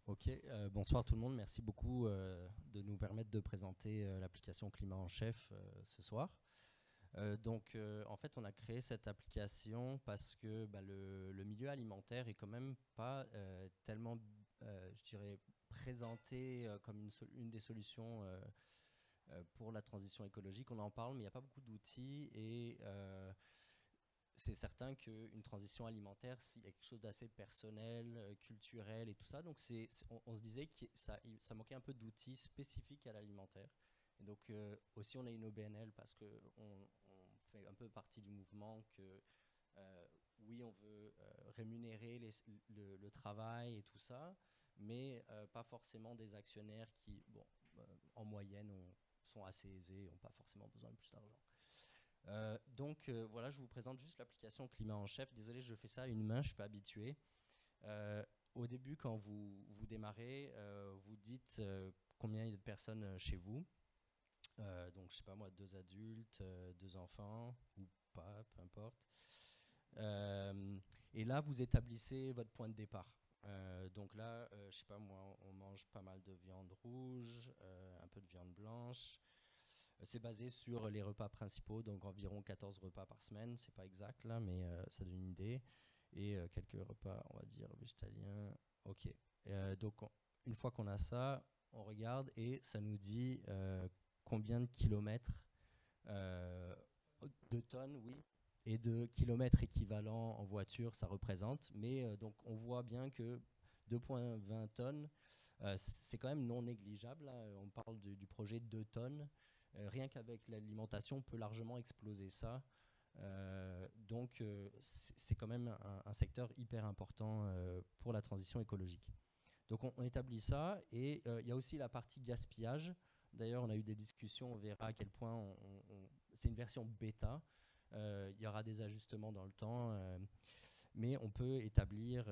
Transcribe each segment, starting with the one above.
Ok, bonsoir tout le monde. Merci beaucoup de nous permettre de présenter l'application Climat en Chef ce soir. En fait, on a créé cette application parce que bah, le milieu alimentaire est quand même pas tellement, je dirais, présenté comme une des solutions pour la transition écologique. On en parle, mais il n'y a pas beaucoup d'outils et c'est certain qu'une transition alimentaire, il y a quelque chose d'assez personnel, culturel et tout ça. Donc on se disait que ça manquait un peu d'outils spécifiques à l'alimentaire. Et donc aussi on a une OBNL parce qu'on fait un peu partie du mouvement que oui on veut rémunérer le travail et tout ça, mais pas forcément des actionnaires qui, bon, en moyenne sont assez aisés et n'ont pas forcément besoin de plus d'argent. Voilà, je vous présente juste l'application Climat en Chef. Désolé, je fais ça à une main, je ne suis pas habitué. Au début, quand vous démarrez, vous dites combien il y a de personnes chez vous. Donc, je sais pas moi, 2 adultes, 2 enfants, ou pas, peu importe. Et là, vous établissez votre point de départ. Donc là, je sais pas moi, on mange pas mal de viande rouge, un peu de viande blanche. C'est basé sur les repas principaux, donc environ 14 repas par semaine. C'est pas exact là, mais ça donne une idée. Et quelques repas, on va dire, végétaliens. Ok. Une fois qu'on a ça, on regarde et ça nous dit combien de kilomètres, euh, de tonnes, oui, et de kilomètres équivalents en voiture ça représente. Mais donc on voit bien que 2,20 tonnes, c'est quand même non négligeable. Là. On parle du projet 2 tonnes. Rien qu'avec l'alimentation, on peut largement exploser ça. C'est quand même un secteur hyper important pour la transition écologique. Donc on établit ça et il y a aussi la partie gaspillage. D'ailleurs, on a eu des discussions, on verra à quel point c'est une version bêta. Il y aura des ajustements dans le temps, mais on peut établir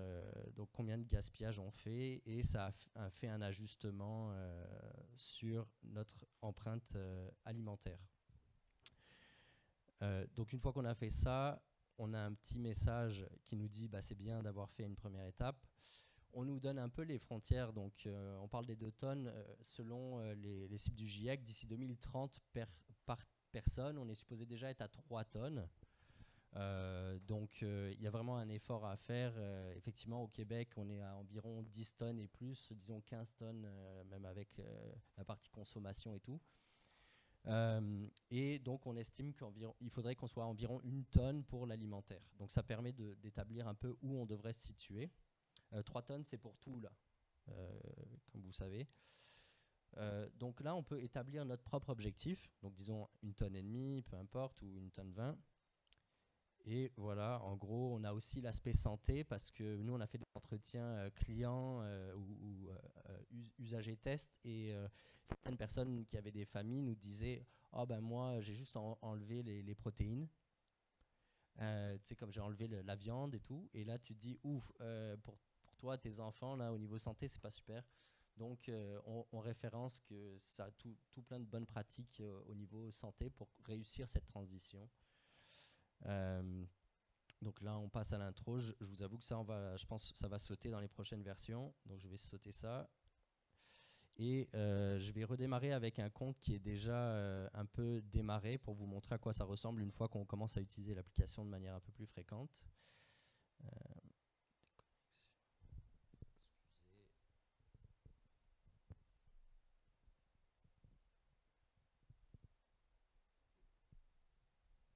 donc combien de gaspillage on fait et ça a fait un ajustement sur notre empreinte alimentaire. Donc une fois qu'on a fait ça, on a un petit message qui nous dit bah, c'est bien d'avoir fait une première étape. On nous donne un peu les frontières, donc on parle des 2 tonnes selon les cibles du GIEC. D'ici 2030, par personne, on est supposé déjà être à 3 tonnes. Il y a vraiment un effort à faire. Effectivement, au Québec, on est à environ 10 tonnes et plus, disons 15 tonnes, même avec la partie consommation et tout. Et donc, on estime qu'il faudrait qu'on soit à environ 1 tonne pour l'alimentaire. Donc, ça permet d'établir un peu où on devrait se situer. 3 tonnes, c'est pour tout, là, comme vous savez. Donc là, on peut établir notre propre objectif. Donc, disons 1,5 tonnes, peu importe, ou 1,20 tonnes. Et voilà, en gros, on a aussi l'aspect santé parce que nous, on a fait des entretiens clients ou usagers tests et certaines personnes qui avaient des familles nous disaient oh ben moi, j'ai juste enlevé les protéines. Tu sais, comme j'ai enlevé la viande et tout. Et là, tu te dis ouf, pour toi, tes enfants, là, au niveau santé, c'est pas super. Donc, on référence que ça a tout plein de bonnes pratiques au niveau santé pour réussir cette transition. Euh, donc là, on passe à l'intro. Je vous avoue que ça, je pense que ça va sauter dans les prochaines versions. Donc je vais sauter ça. Et je vais redémarrer avec un compte qui est déjà un peu démarré pour vous montrer à quoi ça ressemble une fois qu'on commence à utiliser l'application de manière un peu plus fréquente. Euh,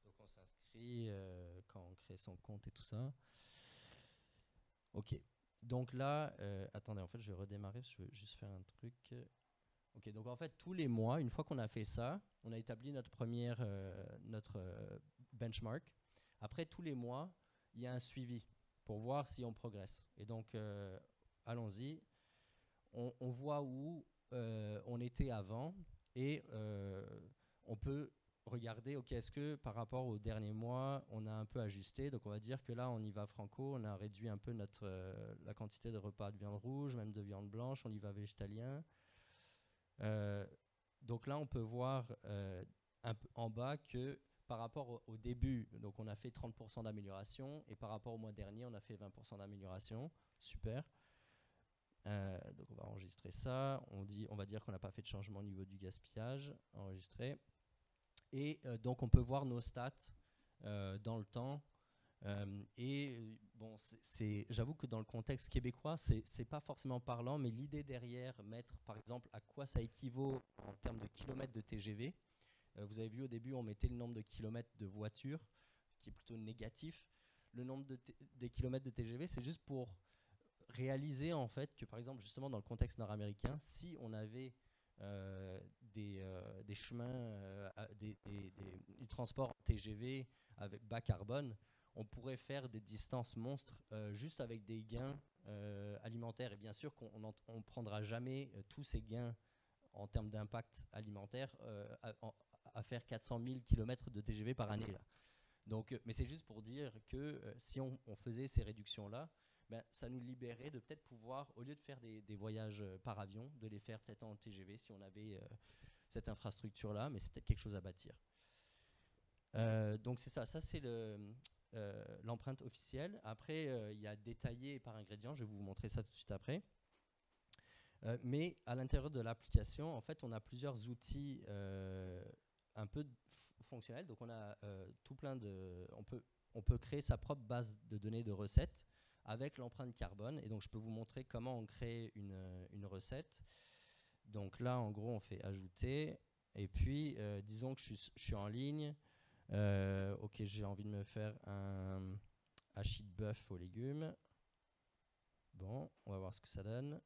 donc on s'inscrit quand on crée son compte et tout ça. Ok. Donc là, attendez, en fait, je vais redémarrer parce que je veux juste faire un truc. Ok, donc en fait, tous les mois, une fois qu'on a fait ça, on a établi notre benchmark. Après, tous les mois, il y a un suivi pour voir si on progresse. Et donc, allons-y. On voit où on était avant et on peut regarder, ok, est-ce que par rapport au dernier mois, on a un peu ajusté. Donc, on va dire que là, on y va franco, on a réduit un peu la quantité de repas de viande rouge, même de viande blanche, on y va végétalien. Euh, donc là, on peut voir en bas que par rapport au début, donc on a fait 30% d'amélioration et par rapport au mois dernier, on a fait 20% d'amélioration. Super. Donc on enregistrer ça. On va dire qu'on n'a pas fait de changement au niveau du gaspillage. Enregistrer. Et donc, on peut voir nos stats dans le temps. Bon, j'avoue que dans le contexte québécois, c'est pas forcément parlant, mais l'idée derrière, mettre par exemple à quoi ça équivaut en termes de kilomètres de TGV. Vous avez vu au début, on mettait le nombre de kilomètres de voitures, qui est plutôt négatif. Le nombre des kilomètres de TGV, c'est juste pour réaliser en fait que par exemple justement dans le contexte nord-américain, si on avait des chemins, du transport transport TGV avec bas carbone, on pourrait faire des distances monstres juste avec des gains alimentaires. Et bien sûr qu'on ne prendra jamais tous ces gains en termes d'impact alimentaire à faire 400 000 km de TGV par année. Là. Donc, mais c'est juste pour dire que si on faisait ces réductions-là, ben, ça nous libérait de peut-être pouvoir, au lieu de faire des voyages par avion, de les faire peut-être en TGV si on avait cette infrastructure-là, mais c'est peut-être quelque chose à bâtir. Donc c'est ça c'est l'empreinte officielle. Après, il y a détaillé par ingrédient, je vais vous montrer ça tout de suite après. Mais à l'intérieur de l'application, en fait, on a plusieurs outils un peu fonctionnels. Donc on a tout plein de... On peut créer sa propre base de données de recettes avec l'empreinte carbone. Et donc je peux vous montrer comment on crée une recette. Donc là, en gros, on fait ajouter. Et puis, disons que je suis en ligne. Ok, j'ai envie de me faire un hachis de bœuf aux légumes. Bon, on va voir ce que ça donne.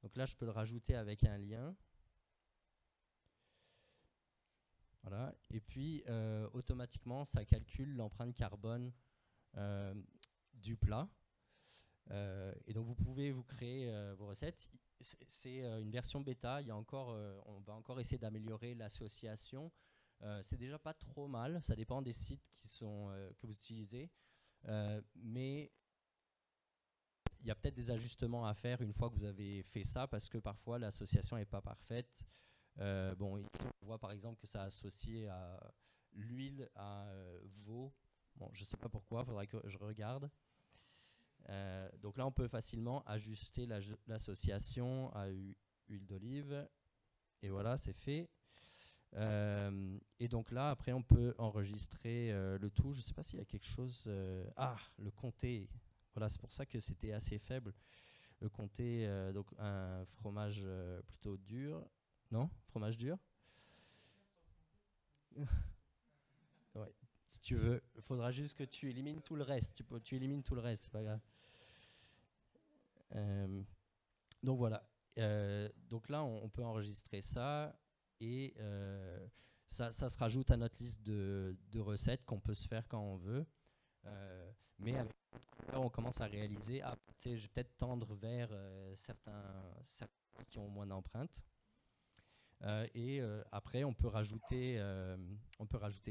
Donc là, je peux le rajouter avec un lien. Voilà. Et puis, automatiquement, ça calcule l'empreinte carbone du plat. Et donc, vous pouvez vous créer vos recettes. C'est une version bêta. Il y a encore, on va encore essayer d'améliorer l'association. C'est déjà pas trop mal. Ça dépend des sites que vous utilisez. Mais il y a peut-être des ajustements à faire une fois que vous avez fait ça, parce que parfois l'association n'est pas parfaite. Bon, ici, on voit par exemple que ça a associé à l'huile à veau. Bon, je ne sais pas pourquoi, il faudrait que je regarde. Donc là, on peut facilement ajuster l'association à huile d'olive. Et voilà, c'est fait. Et donc là, après, on peut enregistrer le tout. Je ne sais pas s'il y a quelque chose... le comté. Voilà, c'est pour ça que c'était assez faible. Le comté, donc un fromage plutôt dur. Non? Fromage dur? Ouais. Si tu veux, il faudra juste que tu élimines tout le reste. Tu élimines tout le reste, c'est pas grave. Donc voilà. Donc là, on peut enregistrer ça et ça se rajoute à notre liste de recettes qu'on peut se faire quand on veut. Mais avec on commence à réaliser, je vais peut-être tendre vers certains qui ont moins d'empreintes. Après, on peut rajouter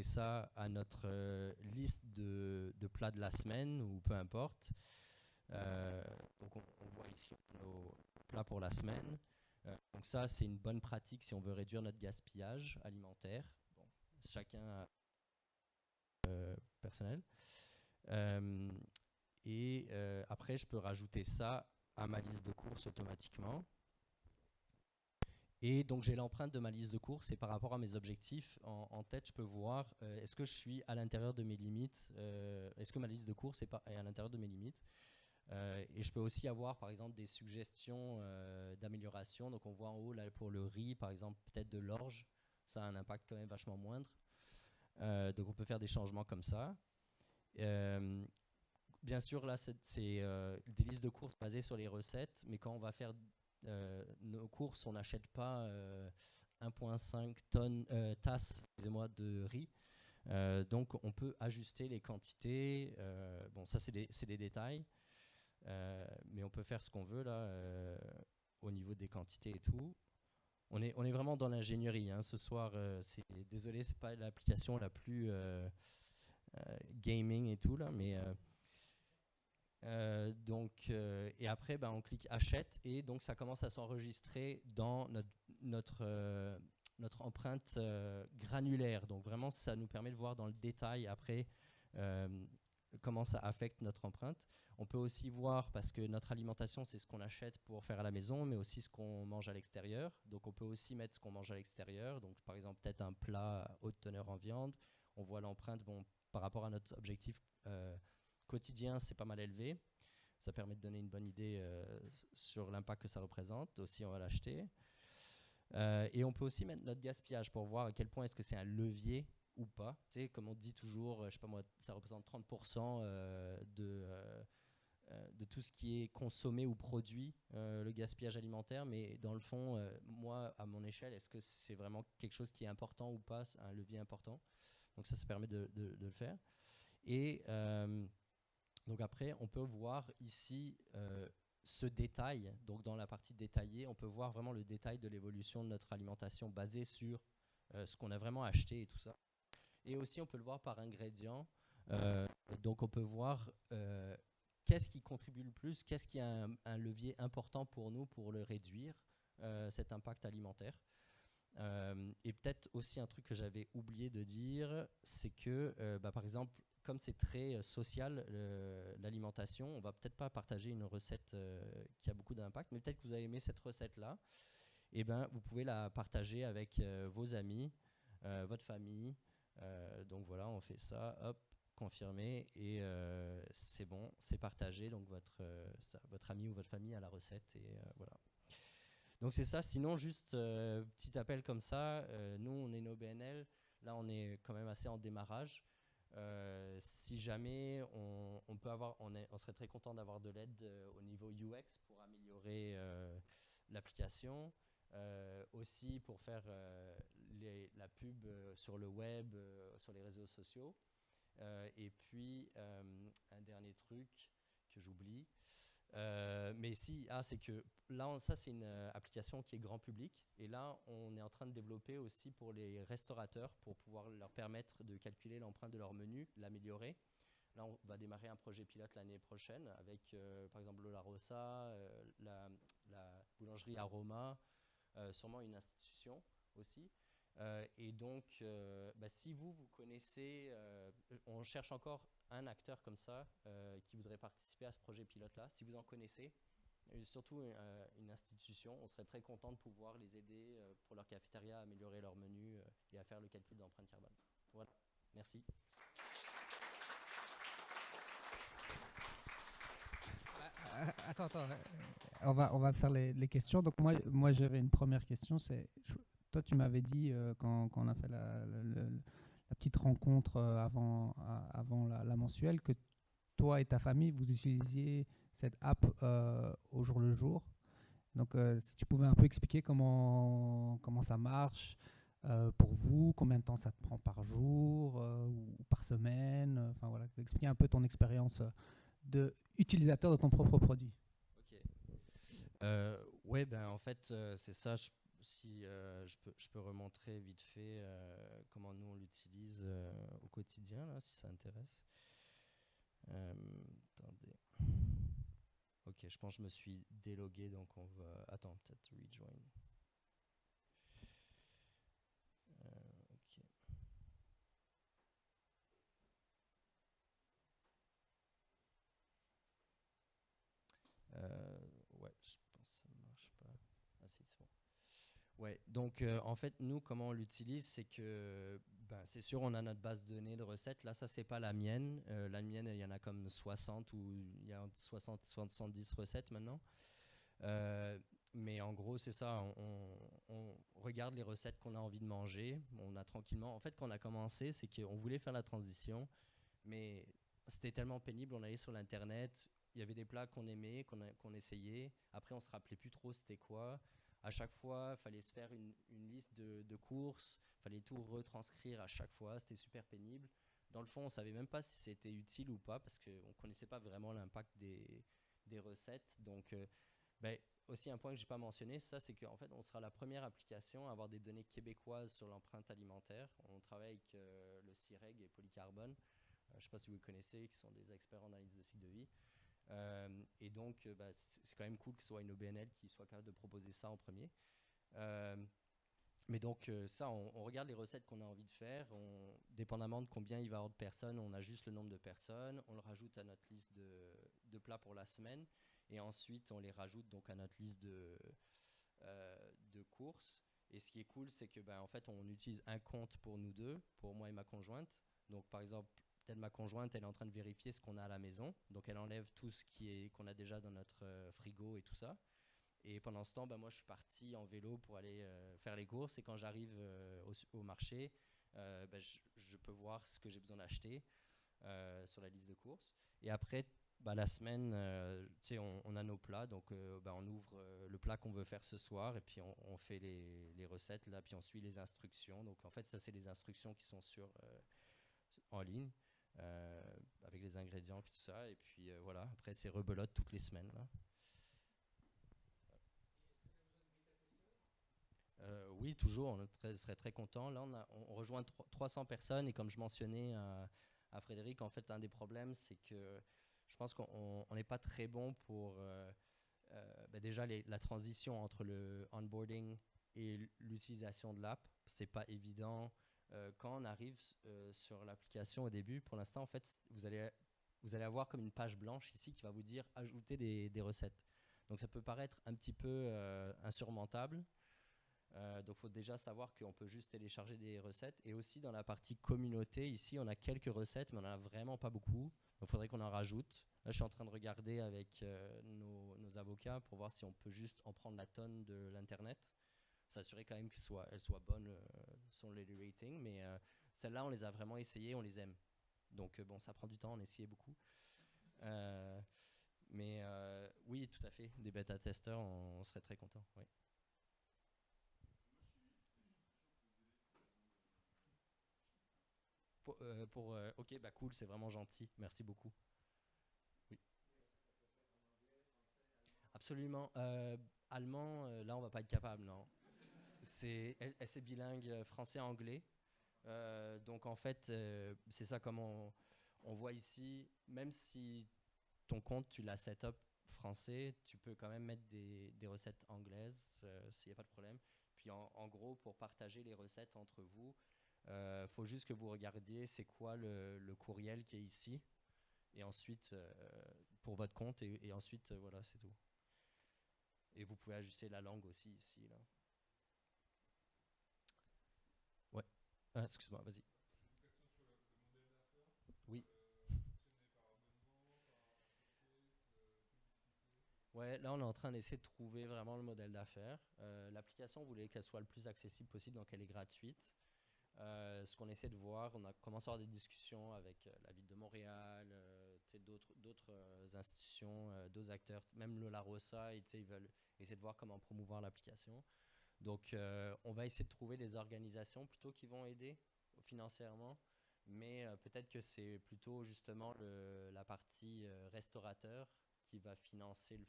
ça à notre liste de plats de la semaine ou peu importe. Donc on voit ici nos plats pour la semaine. Donc ça, c'est une bonne pratique si on veut réduire notre gaspillage alimentaire. Bon, chacun personnel. Après, je peux rajouter ça à ma liste de courses automatiquement. Et donc, j'ai l'empreinte de ma liste de courses et par rapport à mes objectifs, en tête, je peux voir est-ce que je suis à l'intérieur de mes limites, est-ce que ma liste de courses est à l'intérieur de mes limites. Et je peux aussi avoir, par exemple, des suggestions d'amélioration. Donc, on voit en haut, là, pour le riz, par exemple, peut-être de l'orge. Ça a un impact quand même vachement moindre. Donc, on peut faire des changements comme ça. Bien sûr, là, c'est des listes de courses basées sur les recettes, mais quand on va faire nos courses, on n'achète pas 1,5 tasses de riz. Donc, on peut ajuster les quantités. Bon, ça, c'est des détails, mais on peut faire ce qu'on veut là au niveau des quantités et tout. On est vraiment dans l'ingénierie. Hein. Ce soir, désolé, c'est pas l'application la plus gaming et tout là, mais et après, on clique achète et donc ça commence à s'enregistrer dans notre empreinte granulaire. Donc vraiment, ça nous permet de voir dans le détail après comment ça affecte notre empreinte. On peut aussi voir, parce que notre alimentation, c'est ce qu'on achète pour faire à la maison, mais aussi ce qu'on mange à l'extérieur. Donc on peut aussi mettre ce qu'on mange à l'extérieur. Donc par exemple, peut-être un plat à haute teneur en viande. On voit l'empreinte, bon, par rapport à notre objectif quotidien, c'est pas mal élevé. Ça permet de donner une bonne idée sur l'impact que ça représente. Aussi, on va l'acheter. Et on peut aussi mettre notre gaspillage pour voir à quel point est-ce que c'est un levier ou pas. Tu sais, comme on dit toujours, je sais pas moi, ça représente 30% de tout ce qui est consommé ou produit, le gaspillage alimentaire. Mais dans le fond, moi, à mon échelle, est-ce que c'est vraiment quelque chose qui est important ou pas, un levier important? Donc ça permet de le faire. Et donc après, on peut voir ici ce détail. Donc dans la partie détaillée, on peut voir vraiment le détail de l'évolution de notre alimentation basée sur ce qu'on a vraiment acheté et tout ça. Et aussi, on peut le voir par ingrédients. Donc on peut voir qu'est-ce qui contribue le plus, qu'est-ce qui a un levier important pour nous pour le réduire, cet impact alimentaire. Et peut-être aussi un truc que j'avais oublié de dire, c'est que par exemple, comme c'est très social, l'alimentation, on va peut-être pas partager une recette qui a beaucoup d'impact, mais peut-être que vous avez aimé cette recette-là, et ben vous pouvez la partager avec vos amis, votre famille. Donc voilà, on fait ça, hop, confirmé, et c'est bon, c'est partagé, donc votre ami ou votre famille a la recette, et voilà. Donc c'est ça, sinon juste petit appel comme ça, nous on est une OBNL, là on est quand même assez en démarrage. Si jamais on peut avoir, on serait très content d'avoir de l'aide au niveau UX pour améliorer l'application, aussi pour faire la pub sur le web, sur les réseaux sociaux. Et puis un dernier truc que j'oublie. Mais si, c'est que là, ça c'est une application qui est grand public. Et là, on est en train de développer aussi pour les restaurateurs pour pouvoir leur permettre de calculer l'empreinte de leur menu, l'améliorer. Là, on va démarrer un projet pilote l'année prochaine avec, par exemple, Lola Rosa, la boulangerie Aroma, sûrement une institution aussi. Et donc, si vous connaissez, on cherche encore un acteur comme ça qui voudrait participer à ce projet pilote-là. Si vous en connaissez, surtout une institution, on serait très content de pouvoir les aider pour leur cafétéria à améliorer leur menu et à faire le calcul d'empreinte carbone. Voilà, merci. Attends, on va faire les questions. Donc moi j'avais une première question. Toi, tu m'avais dit quand on a fait la petite rencontre avant la mensuelle que toi et ta famille, vous utilisiez cette app au jour le jour. Donc si tu pouvais un peu expliquer comment ça marche pour vous, combien de temps ça te prend par jour ou par semaine. Enfin voilà, expliquer un peu ton expérience de utilisateur de ton propre produit. Ok. Ouais, ben en fait, c'est ça. Si je peux remontrer vite fait comment nous on l'utilise au quotidien, là, si ça intéresse. Attendez. Ok, je pense que je me suis délogué, donc on va. Attends, peut-être rejoin. Ok. Ouais, je pense que ça ne marche pas. Ah si, c'est bon. Ouais, donc en fait, nous, comment on l'utilise, c'est que, c'est sûr, on a notre base de données de recettes. Là, ça, c'est pas la mienne. La mienne, il y en a comme 60 ou il y a 60, 70 recettes maintenant. Mais en gros, c'est ça. On regarde les recettes qu'on a envie de manger. On a tranquillement. En fait, quand on a commencé, c'est qu'on voulait faire la transition, mais c'était tellement pénible. On allait sur l'internet. Il y avait des plats qu'on aimait, qu'on essayait. Après, on se rappelait plus trop c'était quoi. À chaque fois, il fallait se faire une liste de courses. Il fallait tout retranscrire à chaque fois. C'était super pénible. Dans le fond, on ne savait même pas si c'était utile ou pas parce qu'on ne connaissait pas vraiment l'impact des recettes. Donc, aussi un point que je n'ai pas mentionné, ça c'est qu'en fait on sera la première application à avoir des données québécoises sur l'empreinte alimentaire. On travaille avec le CIREG et Polycarbone, je ne sais pas si vous le connaissez, qui sont des experts en analyse de cycle de vie. Et donc c'est quand même cool que ce soit une OBNL qui soit capable de proposer ça en premier. Mais donc ça, on regarde les recettes qu'on a envie de faire, dépendamment de combien il va y avoir de personnes, on ajuste le nombre de personnes, on le rajoute à notre liste de plats pour la semaine, et ensuite on les rajoute donc à notre liste de courses. Et ce qui est cool, c'est que ben, en fait, on utilise un compte pour nous deux, pour moi et ma conjointe. Donc par exemple, peut-être ma conjointe, elle est en train de vérifier ce qu'on a à la maison, donc elle enlève tout ce qu'on a déjà dans notre frigo et tout ça. Et pendant ce temps, bah, moi, je suis parti en vélo pour aller faire les courses. Et quand j'arrive au marché, bah, je peux voir ce que j'ai besoin d'acheter sur la liste de courses. Et après, bah, la semaine, on a nos plats. Donc, bah, on ouvre le plat qu'on veut faire ce soir. Et puis, on fait les recettes, là. Puis, on suit les instructions. Donc, en fait, ça, c'est les instructions qui sont en ligne. Avec les ingrédients et tout ça. Et puis, voilà. Après, c'est rebelote toutes les semaines, là. Oui, toujours, serait très content. Là, on rejoint 300 personnes et comme je mentionnais à Frédéric, en fait, un des problèmes, c'est que je pense qu'on n'est pas très bon pour ben déjà la transition entre le onboarding et l'utilisation de l'app. C'est pas évident. Quand on arrive sur l'application au début, pour l'instant, en fait, vous allez avoir comme une page blanche ici qui va vous dire ajouter des recettes. Donc ça peut paraître un petit peu insurmontable. Donc il faut déjà savoir qu'on peut juste télécharger des recettes. Et aussi dans la partie communauté, ici on a quelques recettes, mais on n'en a vraiment pas beaucoup. Donc il faudrait qu'on en rajoute. Là je suis en train de regarder avec nos avocats pour voir si on peut juste en prendre la tonne de l'Internet. S'assurer quand même qu'elle soit bonne sur les ratings. Mais celles-là on les a vraiment essayées, on les aime. Donc bon, ça prend du temps, on a essayé beaucoup. Euh, mais oui, tout à fait, des bêta-testeurs, on serait très content. Oui. Ok, bah cool, c'est vraiment gentil. Merci beaucoup. Oui, absolument. Allemand, là, on va pas être capable, non. Elle, c'est bilingue français-anglais. Donc, en fait, c'est ça comme on voit ici. Même si ton compte, tu l'as set-up français, tu peux quand même mettre des recettes anglaises, s'il n'y a pas de problème. Puis, en gros, pour partager les recettes entre vous, faut juste que vous regardiez c'est quoi le courriel qui est ici. Et ensuite, pour votre compte, et ensuite, voilà, c'est tout. Et vous pouvez ajuster la langue aussi ici, là. Ouais. Ah, excuse-moi, vas-y. Oui. Ouais, là, on est en train d'essayer de trouver vraiment le modèle d'affaires. L'application, on voulait qu'elle soit le plus accessible possible, donc elle est gratuite. Ce qu'on essaie de voir, on a commencé à avoir des discussions avec la ville de Montréal, d'autres institutions, d'autres acteurs, même le La Rosa, ils veulent essayer de voir comment promouvoir l'application. Donc, on va essayer de trouver des organisations plutôt qui vont aider financièrement, mais peut-être que c'est plutôt justement la partie restaurateur qui va financer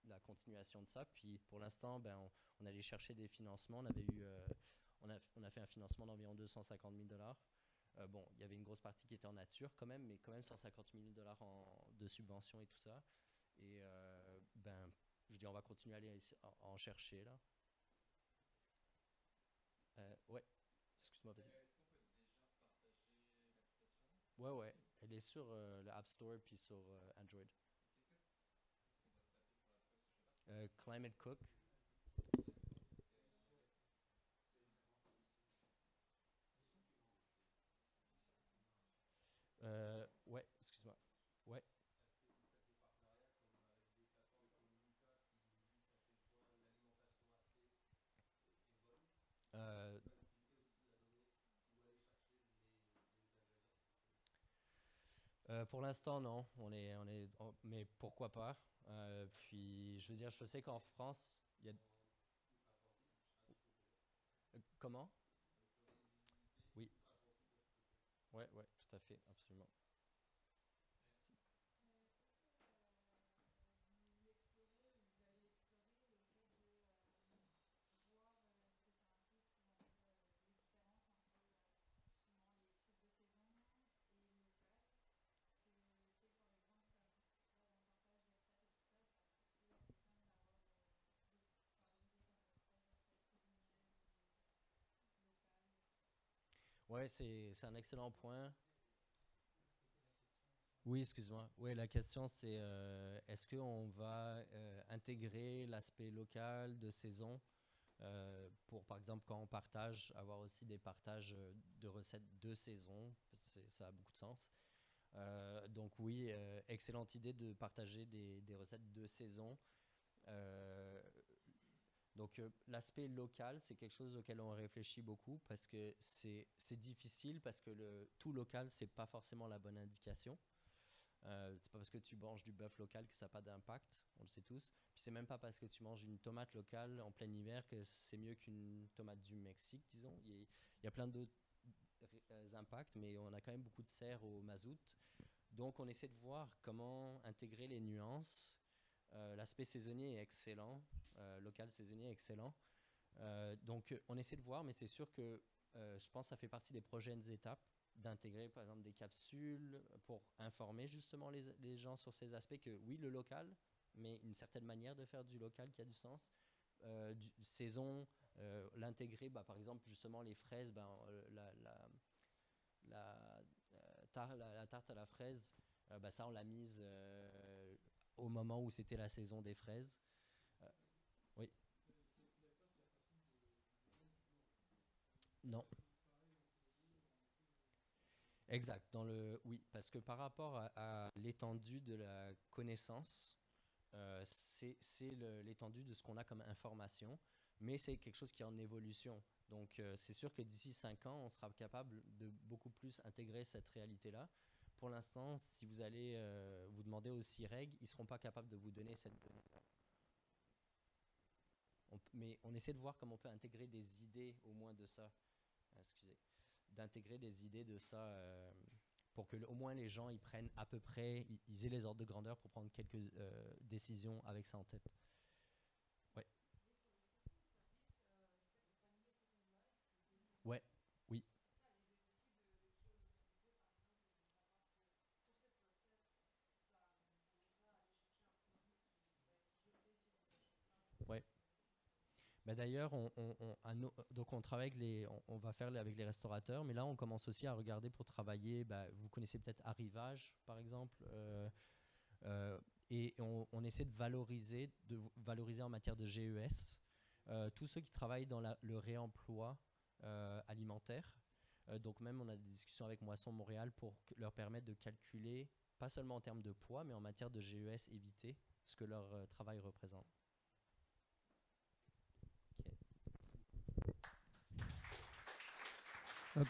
la continuation de ça. Puis pour l'instant, ben, on allait chercher des financements. On a fait un financement d'environ 250 000 dollars. Bon, il y avait une grosse partie qui était en nature quand même, mais quand même 150 000 dollars de subventions et tout ça. Et ben, je dis, on va continuer à aller en chercher là. Ouais, excuse-moi, vas-y. Ouais, ouais, elle est sur l'App Store puis sur Android. Climate Cook. Ouais, excuse-moi. Ouais. Euh, pour l'instant, non. Mais pourquoi pas? Puis, je veux dire, je sais qu'en France, il y a. Comment? Oui. Ouais, ouais, tout à fait, absolument. Ouais, c'est un excellent point. Oui, excuse-moi. Oui, la question c'est est-ce qu'on va intégrer l'aspect local de saison pour, par exemple, quand on partage, avoir aussi des partages de recettes de saison, ça a beaucoup de sens. Donc oui, excellente idée de partager des recettes de saison. Euh, donc l'aspect local, c'est quelque chose auquel on réfléchit beaucoup parce que c'est difficile parce que tout local, c'est pas forcément la bonne indication. C'est pas parce que tu manges du bœuf local que ça n'a pas d'impact, on le sait tous. Puis c'est même pas parce que tu manges une tomate locale en plein hiver que c'est mieux qu'une tomate du Mexique, disons. Il y a plein d'autres impacts, mais on a quand même beaucoup de serre au mazout. Donc on essaie de voir comment intégrer les nuances. L'aspect saisonnier est excellent, local saisonnier est excellent. Donc on essaie de voir, mais c'est sûr que je pense que ça fait partie des prochaines étapes d'intégrer par exemple des capsules pour informer justement les gens sur ces aspects que oui, le local, mais une certaine manière de faire du local qui a du sens. Saison, l'intégrer, bah, par exemple justement les fraises, ben, la tarte à la fraise, bah, ça on l'a mise au moment où c'était la saison des fraises. Euh, oui, non. Exact. Oui, parce que par rapport à l'étendue de la connaissance, c'est l'étendue de ce qu'on a comme information, mais c'est quelque chose qui est en évolution. Donc c'est sûr que d'ici 5 ans, on sera capable de beaucoup plus intégrer cette réalité-là. Pour l'instant, si vous allez vous demander aux CIREG, ils ne seront pas capables de vous donner cette donnée. Mais on essaie de voir comment on peut intégrer des idées au moins de ça. Excusez. D'intégrer des idées de ça pour que au moins les gens ils prennent à peu près, ils aient les ordres de grandeur pour prendre quelques décisions avec ça en tête. Ouais. Ouais. Oui. Ouais. Bah d'ailleurs, donc on travaille avec on va faire avec les restaurateurs, mais là on commence aussi à regarder pour travailler. Bah, vous connaissez peut-être Arrivage, par exemple, euh, et on essaie de valoriser en matière de GES tous ceux qui travaillent dans le réemploi alimentaire. Donc même on a des discussions avec Moisson Montréal pour leur permettre de calculer, pas seulement en termes de poids, mais en matière de GES éviter ce que leur travail représente. Ok. Donc,